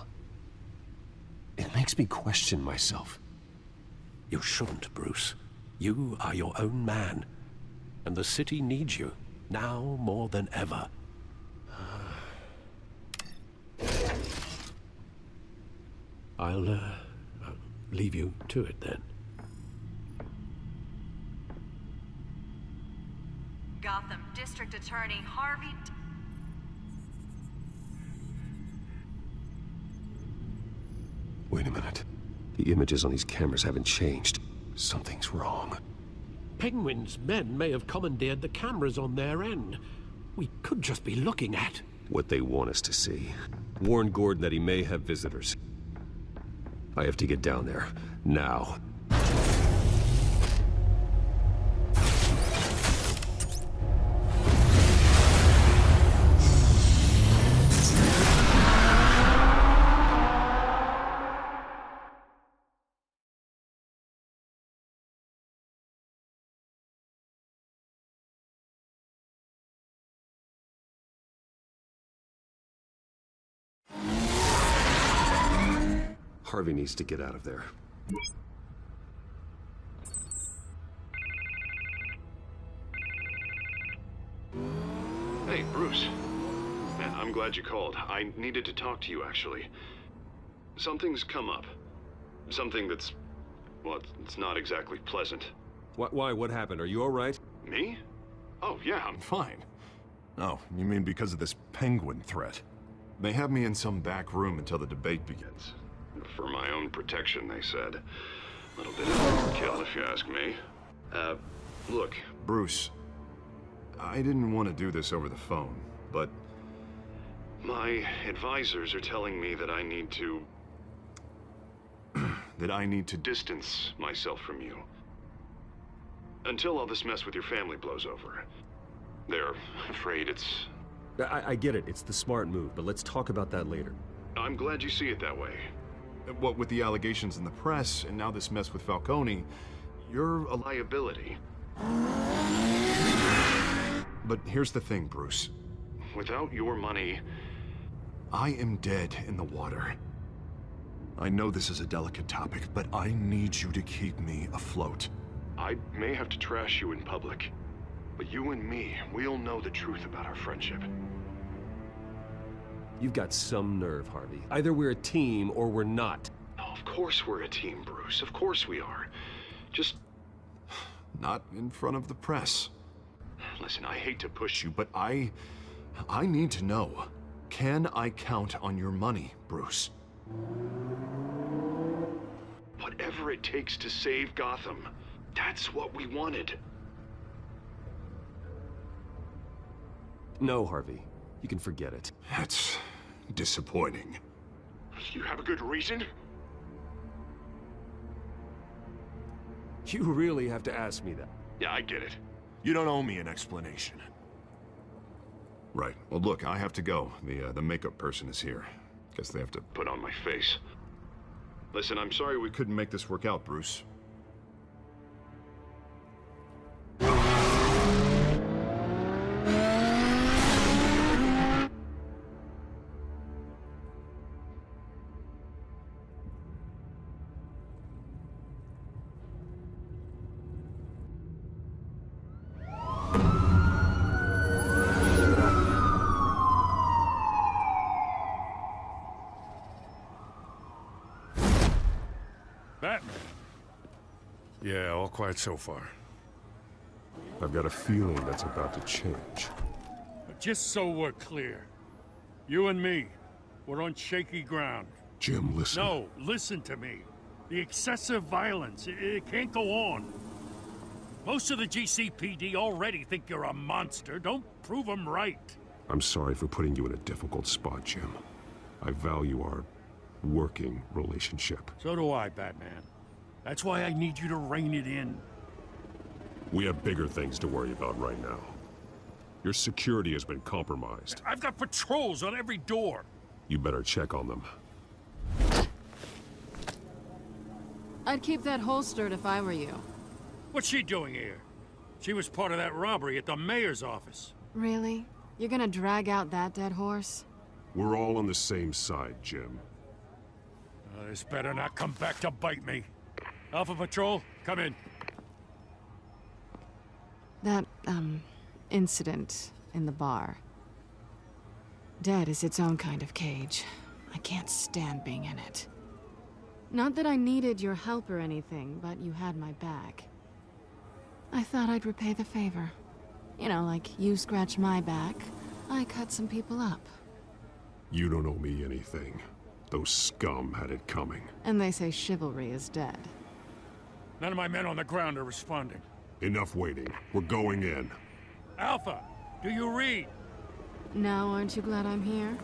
It makes me question myself. You shouldn't, Bruce. You are your own man. And the city needs you, now more than ever. I'll leave you to it then. Gotham District Attorney Harvey... Wait a minute. The images on these cameras haven't changed. Something's wrong. Penguin's men may have commandeered the cameras on their end. We could just be looking at... what they want us to see. Warn Gordon that he may have visitors. I have to get down there. Now. Harvey needs to get out of there. Hey, Bruce. Man, I'm glad you called. I needed to talk to you, actually. Something's come up. Something that's... well, it's not exactly pleasant. Why? What happened? Are you all right? Me? Oh, yeah, I'm fine. Oh, you mean because of this penguin threat? They have me in some back room until the debate begins. For my own protection, they said. A little bit of overkill, if you ask me. Look, Bruce, I didn't want to do this over the phone, but my advisors are telling me that I need to... that I need to distance myself from you. Until all this mess with your family blows over. They're afraid it's... I get it. It's the smart move, but let's talk about that later. I'm glad you see it that way. What with the allegations in the press, and now this mess with Falcone, you're a liability. But here's the thing, Bruce. Without your money, I am dead in the water. I know this is a delicate topic, but I need you to keep me afloat. I may have to trash you in public, but you and me, we'll know the truth about our friendship. You've got some nerve, Harvey. Either we're a team or we're not. Oh, of course we're a team, Bruce. Of course we are. Just... not in front of the press. Listen, I hate to push you, but I need to know. Can I count on your money, Bruce? Whatever it takes to save Gotham. That's what we wanted. No, Harvey. You can forget it. That's disappointing. You have a good reason? You really have to ask me that. Yeah, I get it. You don't owe me an explanation. Right. Well, look, I have to go. The makeup person is here. Guess they have to put on my face. Listen, I'm sorry we couldn't make this work out, Bruce. Batman, Yeah, all quiet so far. I've got a feeling that's about to change. But just so we're clear, you and me, we're on shaky ground. Jim, listen. No, listen to me. The excessive violence, it can't go on. Most of the GCPD already think you're a monster. Don't prove them right. I'm sorry for putting you in a difficult spot, Jim. I value our working relationship. So do I, Batman. That's why I need you to rein it in. We have bigger things to worry about right now. Your security has been compromised. I've got patrols on every door. You better check on them. I'd keep that holstered if I were you. What's she doing here? She was part of that robbery at the mayor's office. Really? You're gonna drag out that dead horse? We're all on the same side, Jim. This better not come back to bite me. Alpha Patrol, come in. That, incident in the bar. Dead is its own kind of cage. I can't stand being in it. Not that I needed your help or anything, but you had my back. I thought I'd repay the favor. You know, like you scratch my back, I cut some people up. You don't owe me anything. Those scum had it coming. And they say chivalry is dead. None of my men on the ground are responding. Enough waiting. We're going in. Alpha, do you read? Now, aren't you glad I'm here?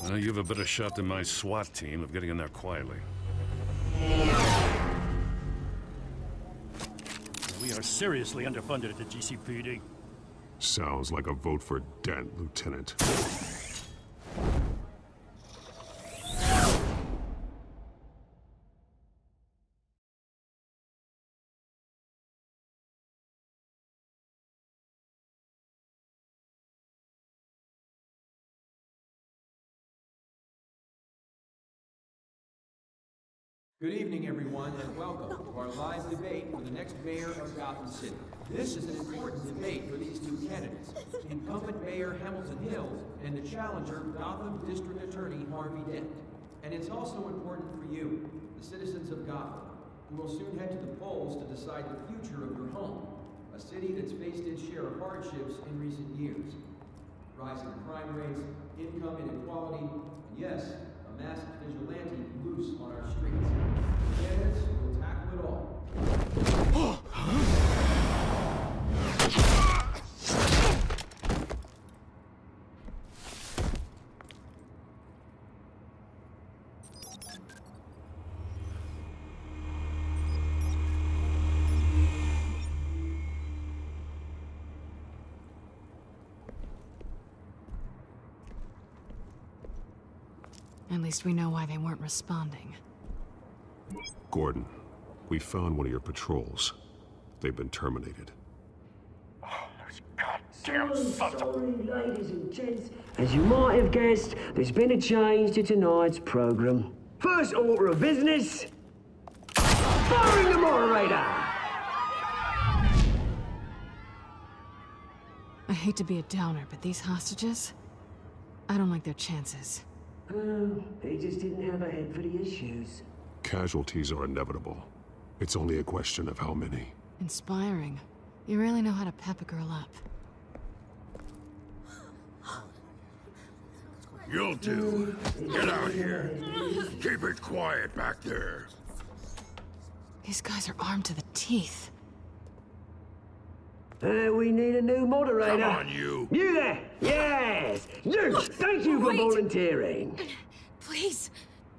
You have a better shot than my SWAT team of getting in there quietly. We are seriously underfunded at the GCPD. Sounds like a vote for Dent, Lieutenant. Good evening, everyone, and welcome to our live debate for the next mayor of Gotham City. This is an important debate for these two candidates, incumbent Mayor Hamilton Hill and the challenger, Gotham District Attorney Harvey Dent. And it's also important for you, the citizens of Gotham, who will soon head to the polls to decide the future of your home, a city that's faced its share of hardships in recent years. Rising crime rates, income inequality, and yes, a masked vigilante loose on our streets. Candidates will tackle it all. At least we know why they weren't responding. Gordon, we found one of your patrols. They've been terminated. Sorry, ladies and gents. As you might have guessed, there's been a change to tonight's program. First order of business, firing the moderator! I hate to be a downer, but these hostages, I don't like their chances. Oh, he just didn't have a head for the issues. Casualties are inevitable. It's only a question of how many. Inspiring. You really know how to pep a girl up. You'll do. Get out here. Keep it quiet back there. These guys are armed to the teeth. We need a new moderator. Come on, you. You there! Yes! You! Thank you for volunteering. Please,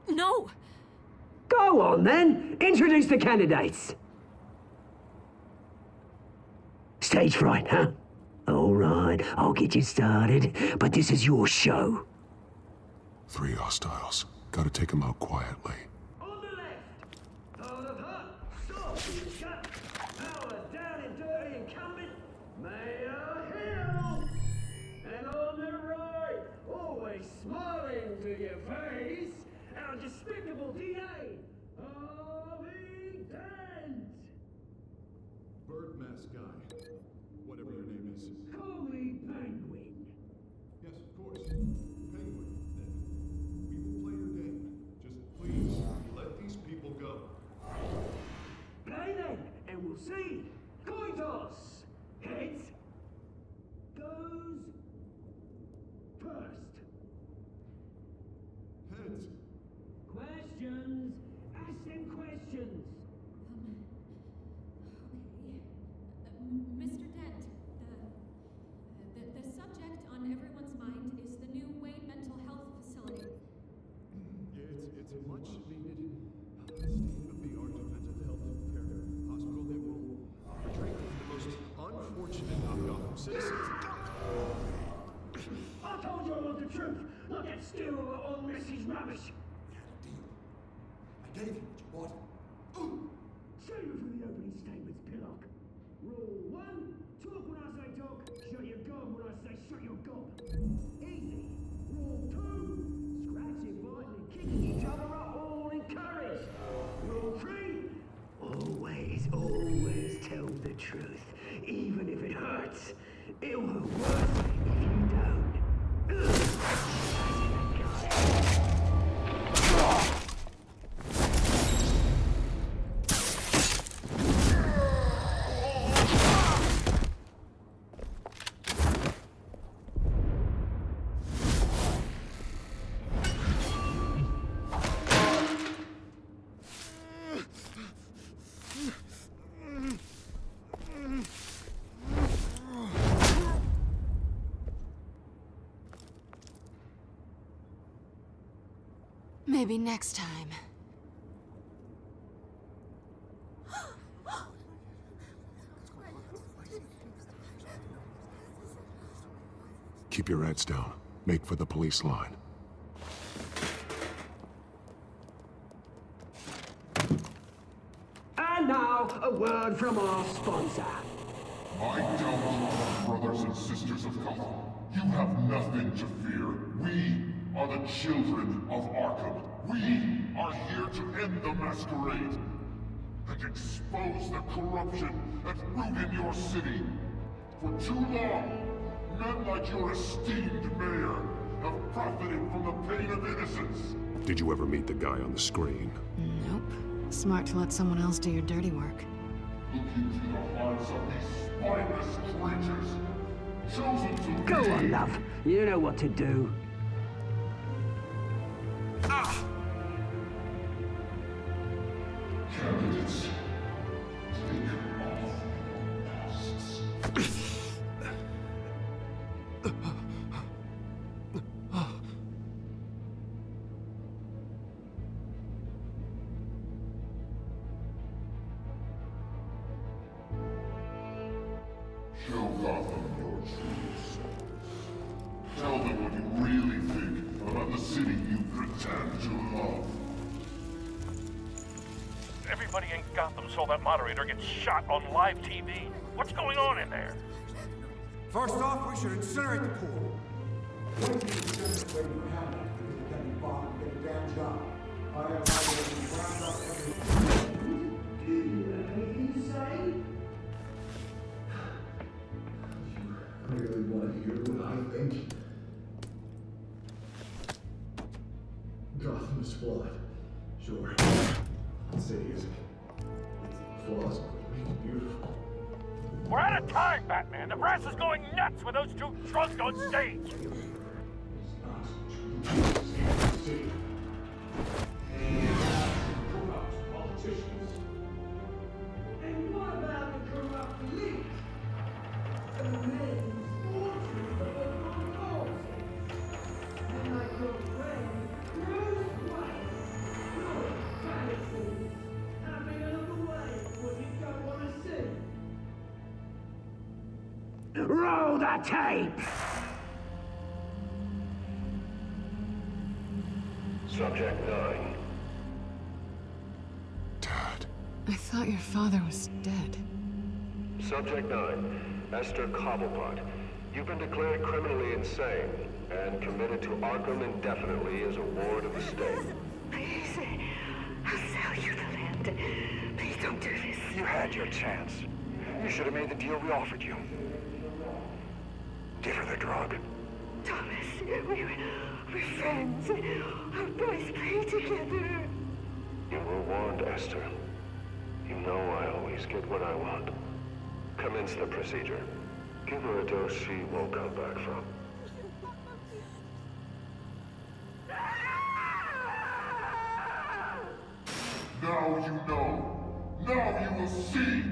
no. Go on, then. Introduce the candidates. Stage fright, huh? All right, I'll get you started, but this is your show. 3 hostiles. Gotta take them out quietly. On the left, out of her, soft shut, our down and dirty incumbent, Mayor Hill. And on the right, always smiling to your face, our despicable DA, Harvey Dent. Bird mask guy. Whatever your name is. Call me Penguin. Yes, of course. Penguin, then. We will play your game. Just please, let these people go. toss. Heads goes first. Heads. Questions. Ask them questions. Mr. Dent, the subject on everyone's mind is the new Wayne Mental Health Facility. It's a much needed state-of-the-art mental health care hospital that will portray the most unfortunate of Gotham citizens. I told you I want the truth, not that stew or message rubbish. I gave you what you wanted. Save it for the opening statements, Pillock. Rule 1, talk when I say talk, shut your gob when I say shut your gob. Easy. Rule 2, scratching, biting and kicking each other are all encouraged. Rule 3, always tell the truth, even if it hurts. It'll hurt worse if you don't. Maybe next time. Keep your heads down. Make for the police line. And now, a word from our sponsor. My dear brothers and sisters of Gotham, you have nothing to fear. We are the children of Arkham. We are here to end the masquerade and expose the corruption at root in your city. For too long, men like your esteemed mayor have profited from the pain of innocence. Did you ever meet the guy on the screen? Nope. Smart to let someone else do your dirty work. Look into the hearts of these spineless creatures, chosen to Go lead. on, love. You know what to do. Candidates, take off your masks. Show Gotham your true selves. Tell them what you really think about the city you pretend to love. Everybody in Gotham saw that moderator get shot on live TV. What's going on in there? First off, we should incinerate the pool. I really want to hear what I think. Gotham is flawed. Sure. The city isn't. Its flaws make it beautiful. We're out of time, Batman. The press is going nuts with those two drunks on stage. Corrupt politicians. And what about the corrupt elite? The men fortunes of the non-cause. And like your friend, Bruce Wayne, you're a fantasy. Having another way what you don't want to see. Roll the tape! Subject 9. I thought your father was dead. Subject 9. Esther Cobblepot. You've been declared criminally insane and committed to Arkham indefinitely as a ward of the state. Please, I'll sell you the land. Please don't do this. You had your chance. You should have made the deal we offered you. Give her the drug. Thomas, we're friends. Our boys play together. You were warned, Esther. You know I always get what I want. Commence the procedure. Give her a dose she won't come back from. Now you know. Now you will see.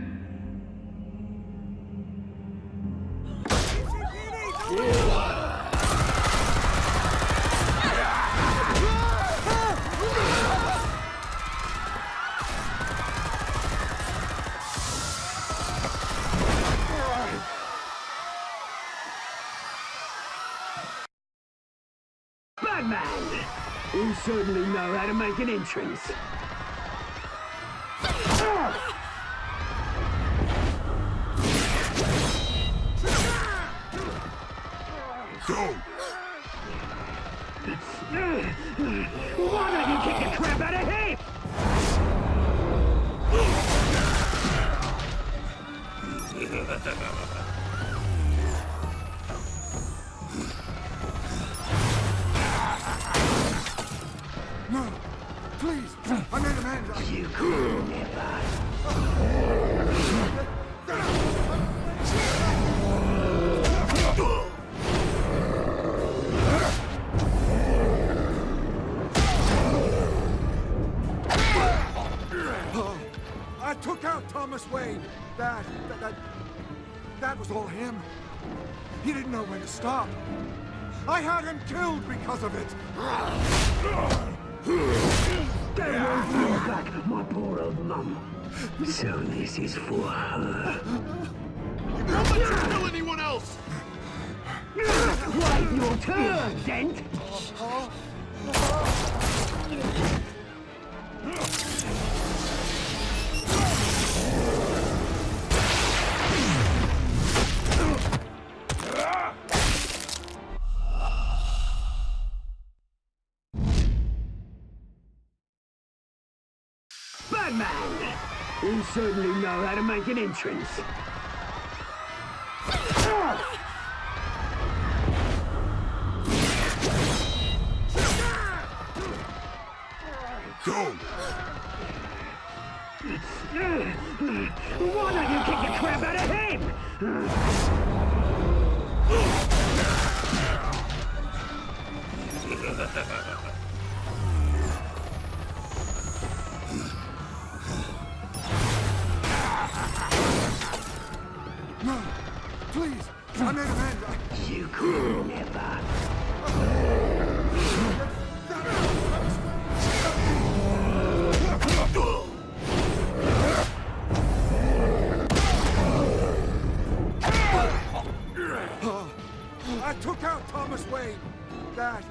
Batman! You certainly know how to make an entrance. Go! Why don't you kick the crap out of him? No! Please! I made amends! You could never. I took out Thomas Wayne. That was all him. He didn't know when to stop. I had him killed because of it. Get away from your back, my poor old mum. So this is for her. Don't let you kill anyone else! Wait your turn, Dent! Batman! You certainly know how to make an entrance. Go! Why don't you kick the crap out of him? No! Please! I made amends! You could never. I took out Thomas Wayne. That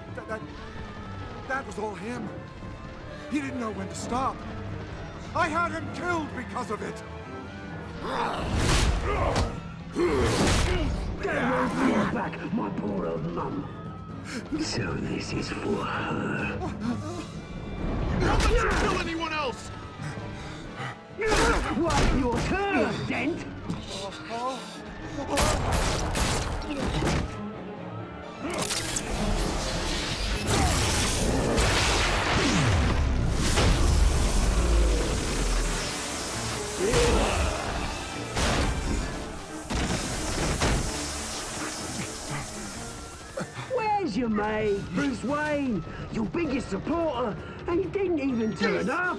was all him. He didn't know when to stop. I had him killed because of it. Get away from your back, my poor old mum. So this is for her. Don't let you kill anyone else! Wait your turn, Dent! Where's your mate, Bruce Wayne? Your biggest supporter, and he didn't even turn up.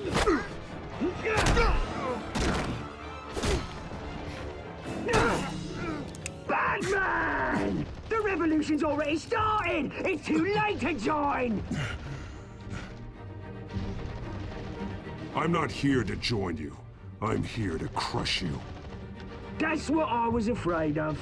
Batman! The revolution's already started! It's too late to join! I'm not here to join you. I'm here to crush you. That's what I was afraid of.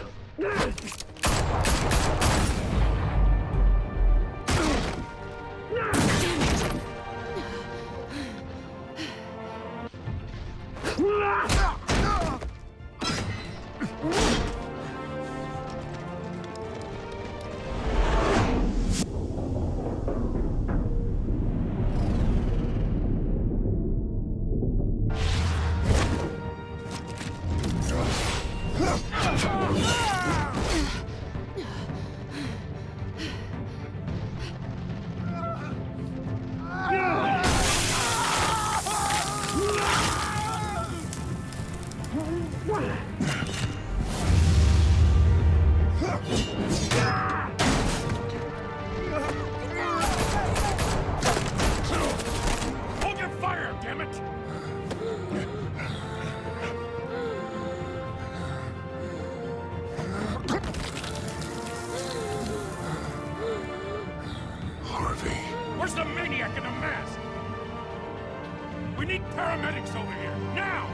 We need paramedics over here, now!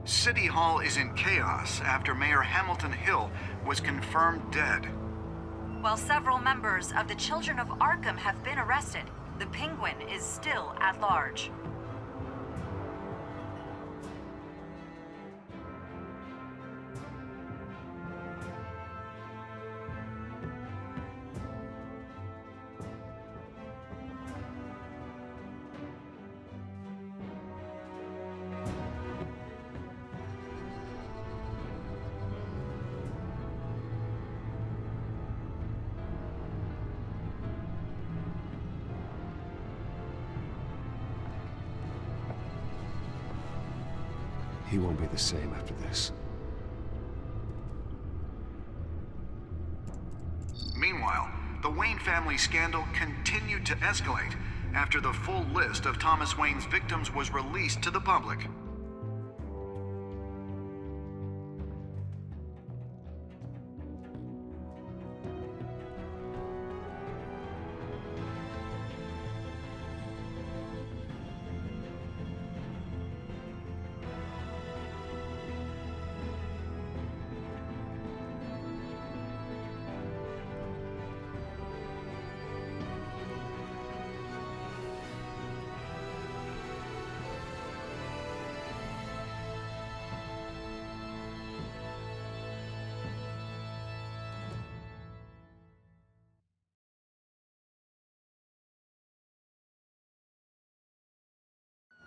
City Hall is in chaos after Mayor Hamilton Hill was confirmed dead. While several members of the Children of Arkham have been arrested, the Penguin is still at large. He won't be the same after this. Meanwhile, the Wayne family scandal continued to escalate after the full list of Thomas Wayne's victims was released to the public.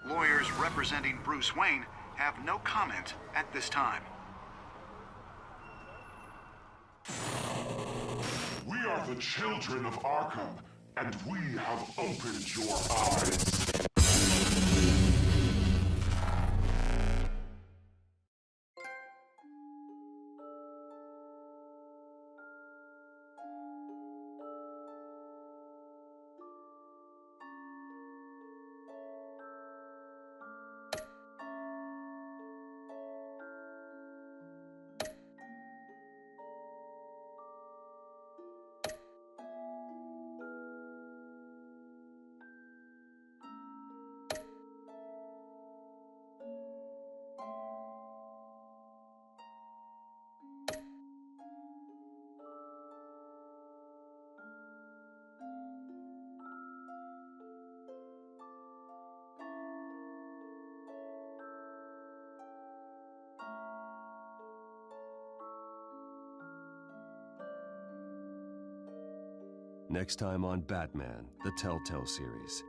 Lawyers representing Bruce Wayne have no comment at this time. We are the children of Arkham, and we have opened your eyes. Next time on Batman, the Telltale series.